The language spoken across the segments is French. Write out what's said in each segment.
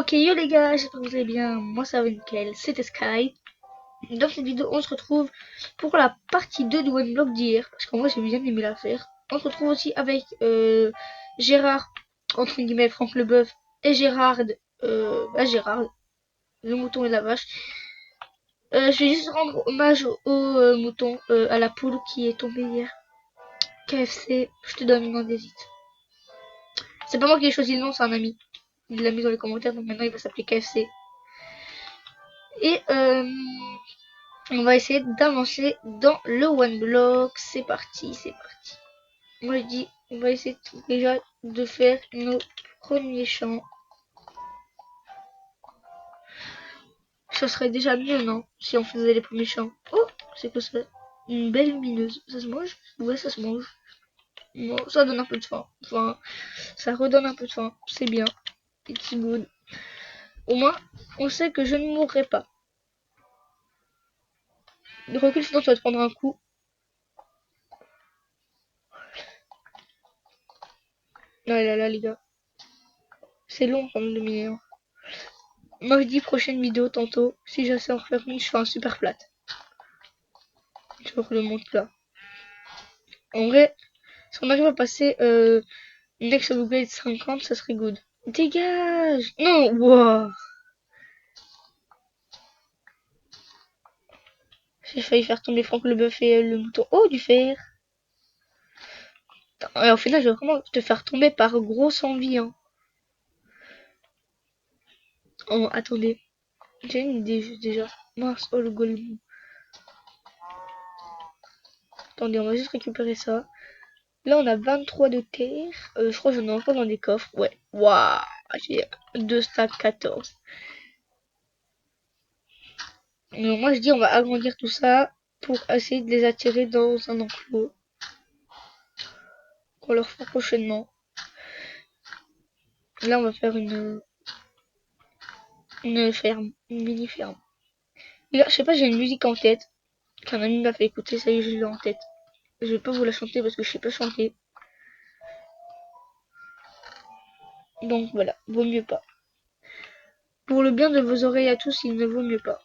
Ok, yo les gars, j'espère que vous allez bien. Moi ça va nickel, c'était Sky. Dans cette vidéo, on se retrouve pour la partie 2 du One Block d'hier. Parce qu'en vrai, j'ai bien aimé la faire. On se retrouve aussi avec Gérard, entre guillemets, Franck Leboeuf, et Gérard, le mouton et la vache. Je vais juste rendre hommage au mouton, à la poule qui est tombée hier. KFC, je te donne le nom des hits. C'est pas moi qui ai choisi le nom, c'est un ami. Il l'a mis dans les commentaires, donc maintenant il va s'appeler KFC. Et on va essayer d'avancer dans le One Block. C'est parti, c'est parti. Moi je dis, on va essayer déjà de faire nos premiers champs. Ça serait déjà mieux, non? Si on faisait les premiers champs. Oh, c'est que ça? Une belle lumineuse. Ça se mange? Ouais, ça se mange. Bon, ça donne un peu de faim. Enfin, ça redonne un peu de faim. C'est bien. It's good. Au moins, on sait que je ne mourrai pas. De recul, sinon tu vas te prendre un coup. Là, là, là, les gars. C'est long quand même de miner. Hein. Moi je dis prochaine vidéo tantôt. Si j'essaie en refaire une, je fais un super plat. Je le montre là. En vrai, si on arrive à passer next upgrade 50, ça serait good. Dégage! Non, wow. J'ai failli faire tomber Franck Leboeuf et le mouton. Oh, du fer! Et au final, je vais vraiment te faire tomber par grosse envie. Hein. Oh, attendez. J'ai une idée déjà. Mince, oh le golem. Attendez, on va juste récupérer ça. Là, on a 23 de terre. Je crois que j'en ai encore dans des coffres. Ouais. Waouh! J'ai 2 stacks 14. Donc, moi, je dis, on va agrandir tout ça pour essayer de les attirer dans un enclos. Qu'on leur fera prochainement. Là, on va faire une ferme. Une mini ferme. Là, je sais pas, j'ai une musique en tête. Qu'un ami m'a fait écouter. Ça y est, je l'ai en tête. Je vais pas vous la chanter parce que je sais pas chanter. Donc, voilà. Vaut mieux pas. Pour le bien de vos oreilles à tous, il ne vaut mieux pas.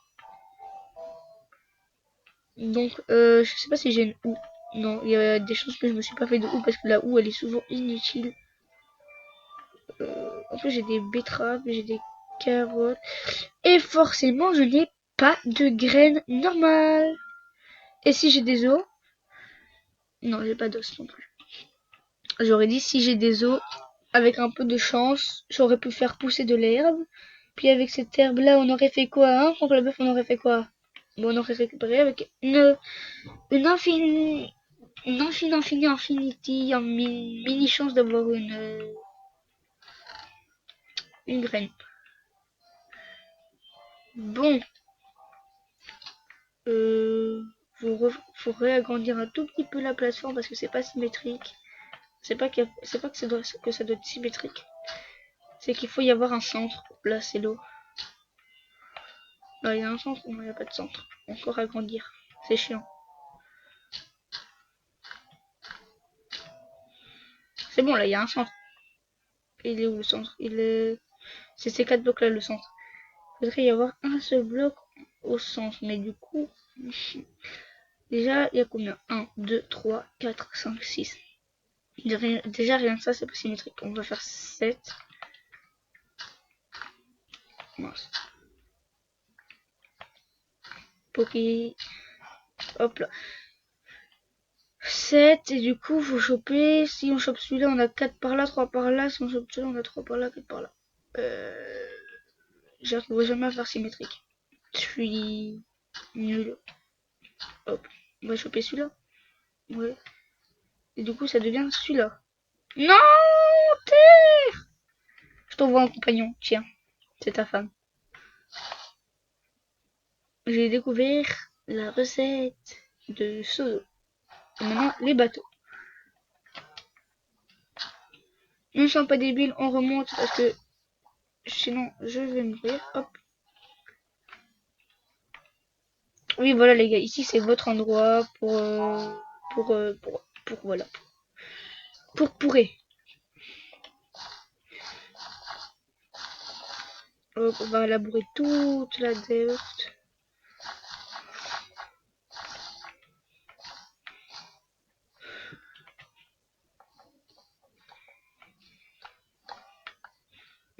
Donc, je sais pas si j'ai une houe. Non, il y a des chances que je me suis pas fait de houe parce que la houe, elle est souvent inutile. En plus, j'ai des betteraves, j'ai des carottes. Et forcément, je n'ai pas de graines normales. Et si j'ai des os? Non, j'ai pas d'os non plus. J'aurais dit si j'ai des os, avec un peu de chance, j'aurais pu faire pousser de l'herbe. Puis avec cette herbe-là, on aurait fait quoi, hein? Contre le bœuf, on aurait fait quoi? Bon, on aurait récupéré avec une infinity, mini chance d'avoir une graine. Bon, faut réagrandir un tout petit peu la plateforme parce que c'est pas symétrique. C'est pas que ça doit être symétrique. C'est qu'il faut y avoir un centre pour placer l'eau. Là, il y a un centre, non, il n'y a pas de centre. Encore agrandir. C'est chiant. C'est bon, là, il y a un centre. Il est où le centre? C'est ces 4 blocs là le centre. Il faudrait y avoir un seul bloc au centre. Mais du coup, déjà, il y a combien? 1, 2, 3, 4, 5, 6. Déjà, rien que ça, c'est pas symétrique. On va faire 7. Mince. Poki. Hop là. 7. Et du coup, faut choper. Si on chope celui-là, on a 4 par là, 3 par là. Si on chope celui-là, on a 3 par là, 4 par là. J'arriverai jamais à faire symétrique. Je suis nul. Hop. On va choper celui-là. Ouais. Et du coup, ça devient celui-là. Non, terre! Je t'envoie un compagnon. Tiens, c'est ta femme. J'ai découvert la recette de Sodo. Et maintenant, les bateaux. Ne sois pas débile, on remonte parce que sinon je vais mourir. Hop. Oui, voilà les gars, ici c'est votre endroit pour voilà. Pour pourrer. Hop, on va labourer toute la dirt.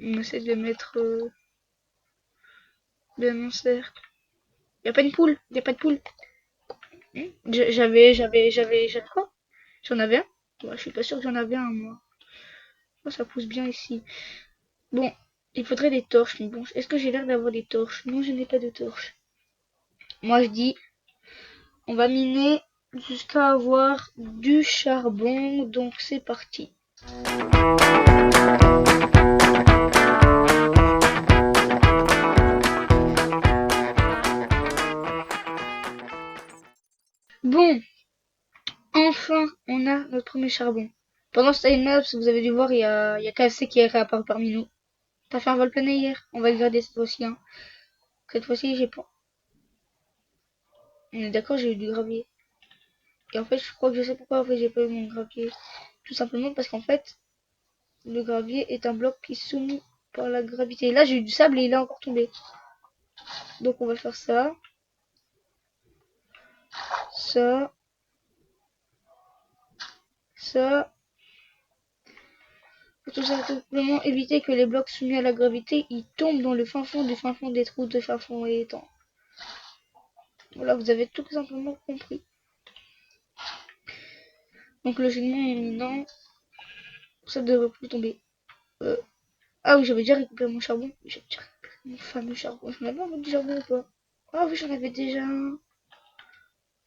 On essaie de mettre bien en cercle. Y a pas une poule, y a pas de poule. J'avais quoi? J'en avais un? Ouais, je suis pas sûr que j'en avais un, moi. Oh, ça pousse bien ici. Bon, il faudrait des torches, mais bon, est-ce que j'ai l'air d'avoir des torches? Non, je n'ai pas de torches. Moi, je dis, on va miner jusqu'à avoir du charbon, donc c'est parti. Bon, enfin, on a notre premier charbon. Pendant ce time-lapse, vous avez dû voir, il y a KFC qui est réapparu parmi nous. T'as fait un vol plané hier? On va le garder cette fois-ci, hein. Cette fois-ci, j'ai pas. On est d'accord, j'ai eu du gravier. Et en fait, je crois que je sais pourquoi en fait, j'ai pas eu mon gravier. Tout simplement parce qu'en fait, le gravier est un bloc qui est soumis par la gravité. Là, j'ai eu du sable et il est encore tombé. Donc, on va faire ça. Ça. Ça. Pour tout simplement éviter que les blocs soumis à la gravité, ils tombent dans le fin fond des trous de fin fond et étangs. Voilà, vous avez tout simplement compris. Donc, logiquement, en minant, ça devrait plus tomber. Ah oui, j'avais déjà récupéré mon charbon. J'ai déjà récupéré mon fameux charbon. J'en avais un du charbon ou pas? Ah oui, j'en avais déjà un.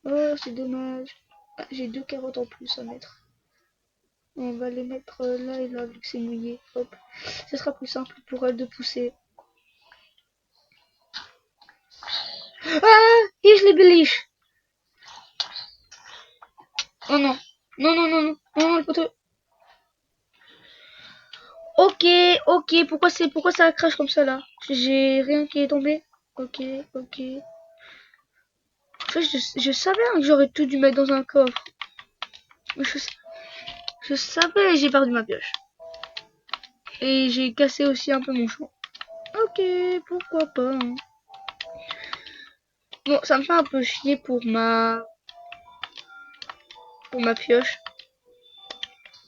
Oh, c'est dommage. Ah, j'ai 2 carottes en plus à mettre. On va les mettre là et là, vu que c'est mouillé. Hop. Ce sera plus simple pour elles de pousser. Ah, ich les beliche. Oh non. Non, non, non, non. Non, le poteau. Ok, ok. Pourquoi ça crache comme ça là? J'ai rien qui est tombé. Ok, ok. En fait, je savais hein, que j'aurais tout dû mettre dans un coffre. Je savais, j'ai perdu ma pioche. Et j'ai cassé aussi un peu mon champ. Ok, pourquoi pas. Hein. Bon, ça me fait un peu chier pour ma pioche.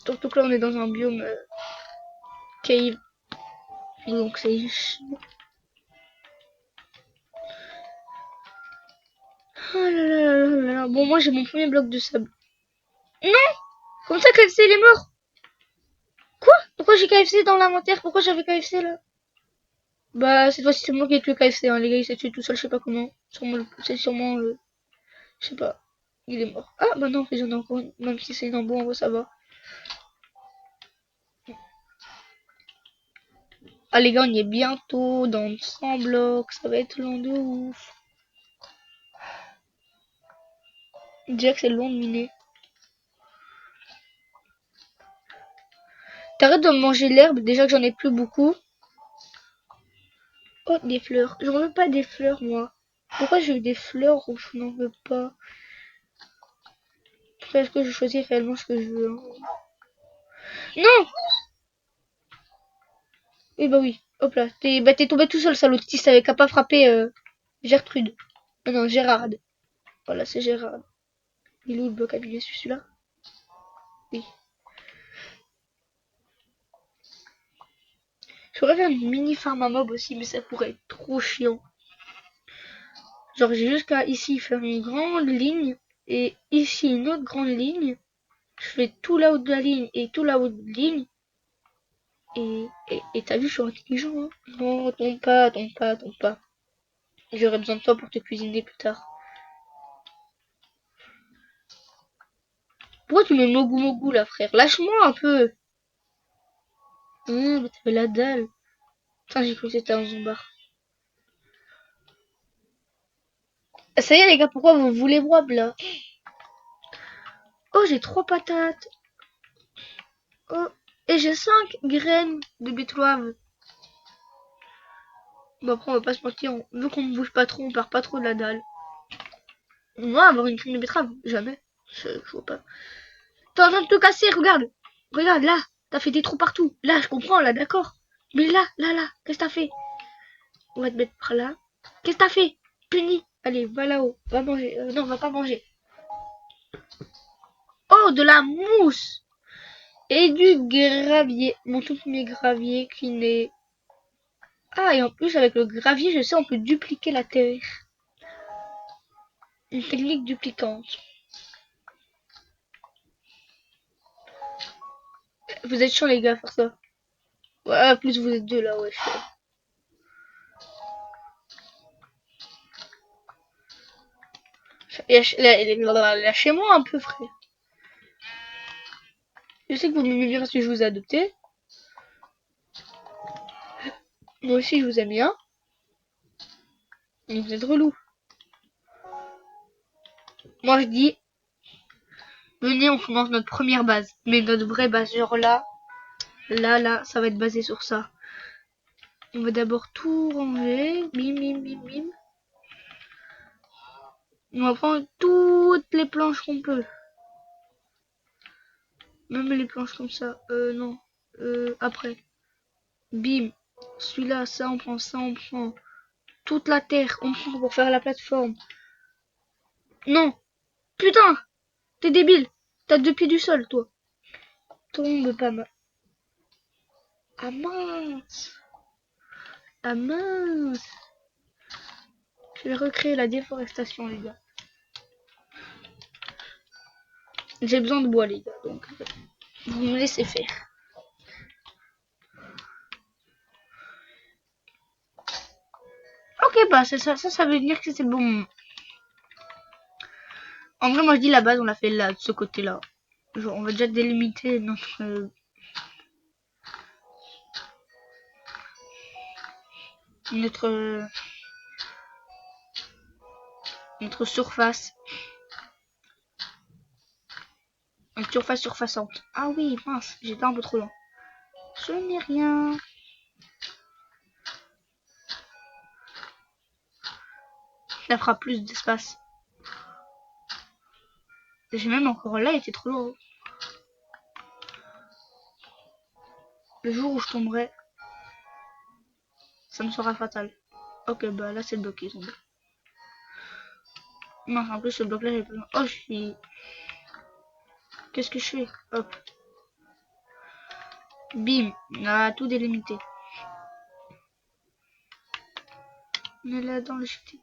Surtout que là, on est dans un biome cave. Donc c'est chiant. Oh là là là là là. Bon, moi j'ai mon premier bloc de sable. Non! Comme ça, KFC il est mort. Quoi? Pourquoi j'ai KFC dans l'inventaire? Pourquoi j'avais KFC là? Bah, cette fois-ci, c'est moi qui ai tué KFC. Hein. Les gars, il s'est tué tout seul, je sais pas comment. C'est sûrement je sais pas. Il est mort. Ah, bah non, j'en ai encore une. Même si c'est une en bois, ça va. Ah les gars, on y est bientôt dans 100 blocs, ça va être long de ouf. Déjà que c'est long de miner. T'arrêtes de manger l'herbe, déjà que j'en ai plus beaucoup. Oh, des fleurs. J'en veux pas des fleurs, moi. Pourquoi j'ai eu des fleurs ou je n'en veux pas? Est-ce que je choisis réellement ce que je veux hein? Non! Eh bah oui. Hop là. T'es tombé tout seul, salaud. Si t'avais qu'à pas frapper Gertrude. Non, non, Gérard. Voilà, c'est Gérard. Il est où le bloc abîmé, celui-là? Oui. Je pourrais faire une mini farm à mob aussi, mais ça pourrait être trop chiant. Genre, j'ai jusqu'à ici faire une grande ligne. Et ici, une autre grande ligne. Je fais tout là-haut de la ligne et tout là-haut de la ligne. Et t'as vu, je suis intelligent, hein. Non, tombe pas, tombe pas, tombe pas. J'aurai besoin de toi pour te cuisiner plus tard. Pourquoi tu me mogou mogou là, frère? Lâche-moi un peu. Mais t'avais la dalle. Putain, j'ai cru que c'était un zombard. Ah, ça y est, les gars, pourquoi vous voulez moi, là? Oh, j'ai 3 patates. Oh, et j'ai 5 graines de betterave. Bon, après, on va pas se mentir. Vu qu'on ne bouge pas trop, on perd pas trop de la dalle. Moi, avoir une graine de betterave, jamais. Je vois pas. T'es en train de te casser, regarde. Regarde, là. T'as fait des trous partout. Là, je comprends, là, d'accord. Mais là, qu'est-ce que t'as fait? On va te mettre par là. Qu'est-ce que t'as fait? Puni. Allez, va là-haut. Va manger. Non, va pas manger. Oh, de la mousse et du gravier. Mon tout premier gravier qui n'est... Ah, et en plus, avec le gravier, je sais, on peut dupliquer la terre. Une technique duplicante. Vous êtes chiants, les gars, à faire ça. Ouais, plus vous êtes deux, là, ouais. Lâchez-moi un peu, frère. Je sais que vous m'aimez bien parce que je vous ai adopté. Moi aussi, je vous aime bien. Mais vous êtes relou. Moi, je dis, venez, on commence notre première base. Mais notre vraie base, genre là, ça va être basé sur ça. On va d'abord tout ranger. Bim, bim, bim, bim. On va prendre toutes les planches qu'on peut. Même les planches comme ça. Non. Après. Bim. Celui-là, ça, on prend ça, on prend toute la terre. On prend pour faire la plateforme. Non. Putain. T'es débile. T'as 2 pieds du sol, toi. Tombe pas mal. Ah mince. Ah mince. Je vais recréer la déforestation, les gars. J'ai besoin de bois, les gars. Donc, vous me laissez faire. Ok, bah ça veut dire que c'est bon. En vrai, moi je dis la base, on l'a fait là, de ce côté-là. Genre, on va déjà délimiter notre notre surface. Une surface surfaçante. Ah oui, mince, j'étais un peu trop loin. Ce n'est rien. Ça fera plus d'espace. J'ai même encore là, il était trop loin. Le jour où je tomberai, ça me sera fatal. Ok, bah là c'est le bloc qui est tombé. Mince, en plus ce bloc là j'ai pas... Oh, je suis... Qu'est-ce que je fais? Hop. Bim, on a tout délimité. On est là dans le jeté.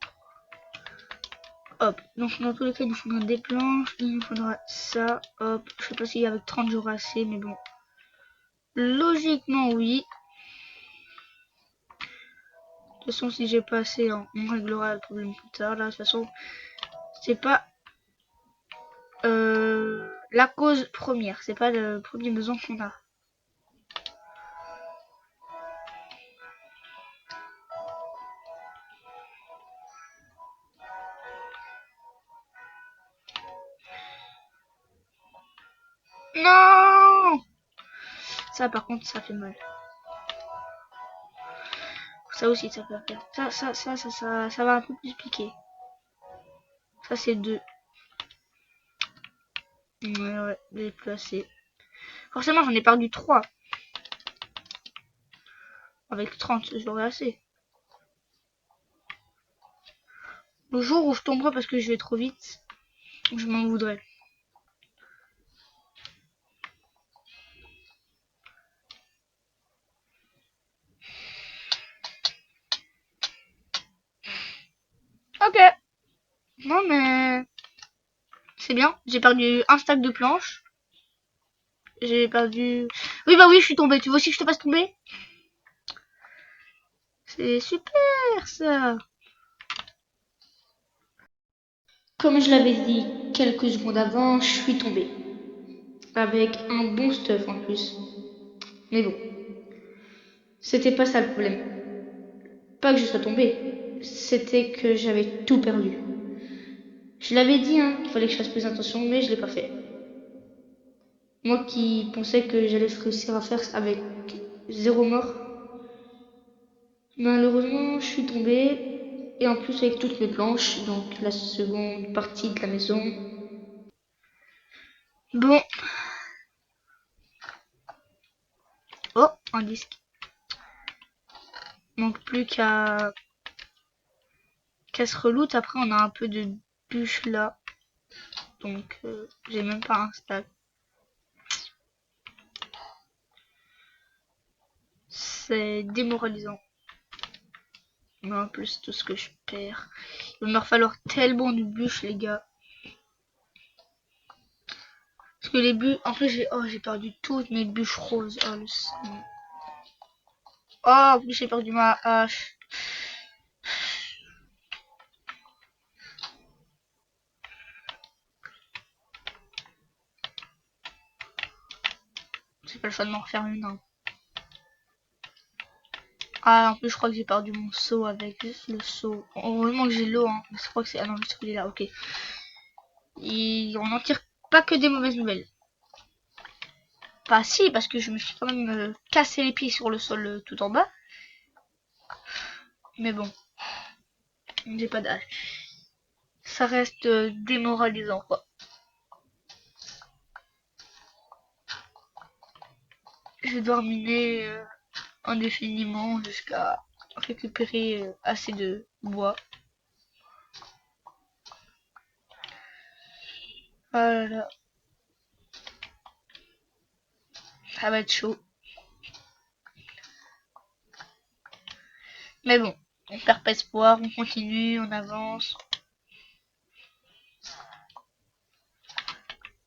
Hop, donc dans tous les cas il nous faudra des planches, il nous faudra ça, hop, je sais pas si avec 30 jours assez, mais bon. Logiquement oui. De toute façon si j'ai pas assez, on réglera le problème plus tard. Là de toute façon, c'est pas la cause première, c'est pas le premier besoin qu'on a. Non! Ça par contre ça fait mal. Ça aussi ça peut faire. Ça va un peu plus piquer. Ça c'est 2. Ouais, j'ai plus assez. Forcément j'en ai perdu 3. Avec 30 j'aurais assez. Le jour où je tomberai parce que je vais trop vite, je m'en voudrais. Ok. Non mais c'est bien. J'ai perdu un stack de planches. J'ai perdu... Oui bah oui je suis tombée. Tu veux aussi que je te fasse tomber? C'est super ça. Comme je l'avais dit quelques secondes avant, je suis tombée. Avec un bon stuff en plus. Mais bon. C'était pas ça le problème. Pas que je sois tombée. C'était que j'avais tout perdu. Je l'avais dit hein, qu'il fallait que je fasse plus attention, mais je l'ai pas fait. Moi qui pensais que j'allais réussir à faire avec 0 mort. Malheureusement, je suis tombée. Et en plus avec toutes mes planches, donc la seconde partie de la maison. Bon. Oh, un disque. manque plus qu'à se reloot. Après, on a un peu de bûches là. Donc, j'ai même pas un stack. C'est démoralisant. Mais en plus, tout ce que je perds. Il va me falloir tellement de bûches, les gars. Parce que les bûches... En plus, j'ai perdu toutes mes bûches roses. Oh, le sang. Oh, en plus, j'ai perdu ma hache. J'ai pas le choix de m'en refaire une. Hein. Ah, en plus, je crois que j'ai perdu mon seau avec juste le seau. Heureusement que j'ai l'eau. Hein. Je crois que c'est... Ah non, le seau, il est là. Ok. Et on n'en tire pas que des mauvaises nouvelles. Pas si, parce que je me suis quand même cassé les pieds sur le sol tout en bas. Mais bon, j'ai pas d'âge. Ça reste démoralisant, quoi. Je vais devoir miner indéfiniment jusqu'à récupérer assez de bois. Ah là là. Ça va être chaud. Mais bon, on perd pas espoir, on continue, on avance.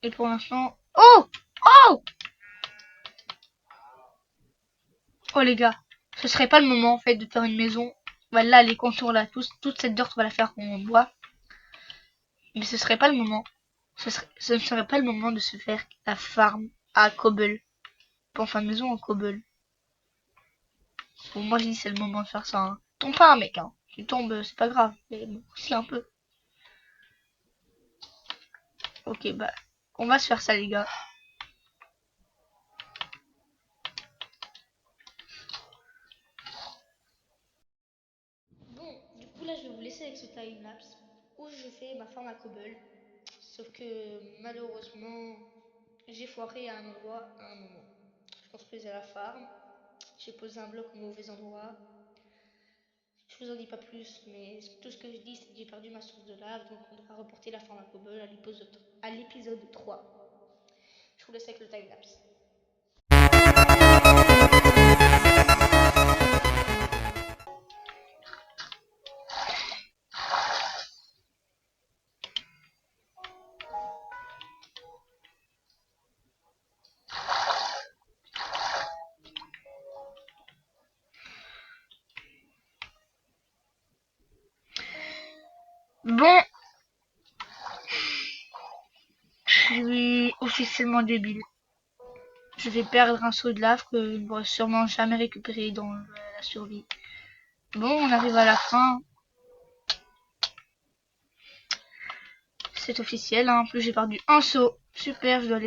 Et pour l'instant... Oh! Oh! Oh les gars, ce serait pas le moment en fait de faire une maison. Voilà, les contours là, toute cette dirt on va la faire en bois. Mais ce serait pas le moment. Ce ne serait pas le moment de se faire la farm à cobble. Pour faire une maison en cobble. Bon, moi je dis c'est le moment de faire ça. Hein. Tombe pas, mec. Hein. Tu tombes, c'est pas grave. Mais bon, si un peu. Ok, bah, on va se faire ça, les gars. Bon, du coup là je vais vous laisser avec ce timelapse où je fais ma farm à cobble. Sauf que malheureusement j'ai foiré à un endroit à un moment. Je construisais la farm, j'ai posé un bloc au mauvais endroit. Je vous en dis pas plus, mais tout ce que je dis c'est que j'ai perdu ma source de lave, donc on devra reporter la farm à cobble à l'épisode 3. Je vous laisse avec le timelapse. Bon, je suis officiellement débile. Je vais perdre un saut de lave que je ne pourrai sûrement jamais récupérer dans la survie. Bon, on arrive à la fin. C'est officiel, hein. En plus j'ai perdu un saut. Super, je dois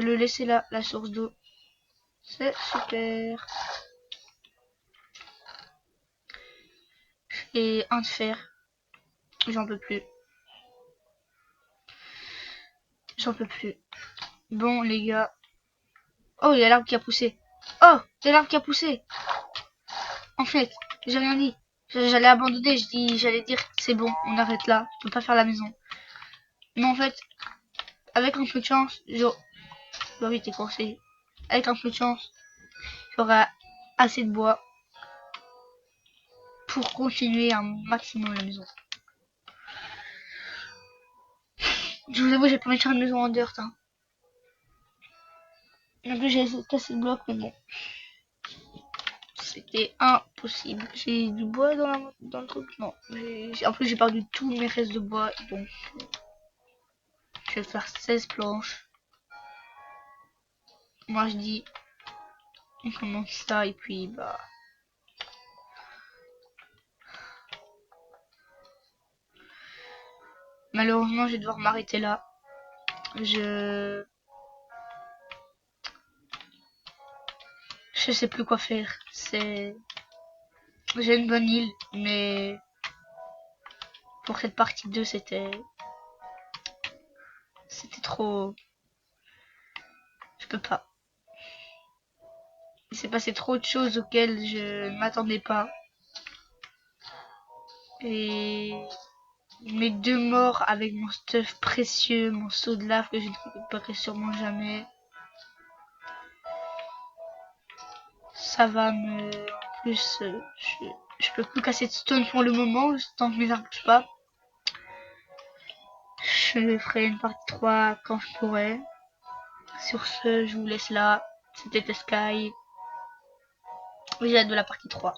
le laisser là, la source d'eau. C'est super. Et un de fer. J'en peux plus. J'en peux plus. Bon, les gars. Oh, il y a l'arbre qui a poussé. Oh, il y a l'arbre qui a poussé. En fait, j'ai rien dit. J'allais abandonner, j'allais dire c'est bon, on arrête là. Je peux pas faire la maison. Mais en fait, avec un peu de chance, bah oui, t'es conseillé. Avec un peu de chance, j'aurai assez de bois pour continuer un maximum la maison. Je vous avoue, j'ai pas envie de faire une maison en dirt. Hein. En plus, j'ai essayé de casser le bloc, mais bon. C'était impossible. J'ai du bois dans le truc. Non. En plus, j'ai perdu tous mes restes de bois. Donc, je vais faire 16 planches. Moi, je dis, on commence ça et puis, bah... Malheureusement, je vais devoir m'arrêter là. Je sais plus quoi faire. J'ai une bonne île, mais pour cette partie 2, c'était trop... Je peux pas. Il s'est passé trop de choses auxquelles je ne m'attendais pas. Et mes 2 morts avec mon stuff précieux, mon seau de lave que je ne récupérerai sûrement jamais. Ça va me... En plus, je peux plus casser de stone pour le moment, tant que mes armes bougent pas. Je ferai une partie 3 quand je pourrai. Sur ce, je vous laisse là. C'était Sky. J'ai hâte de la partie 3.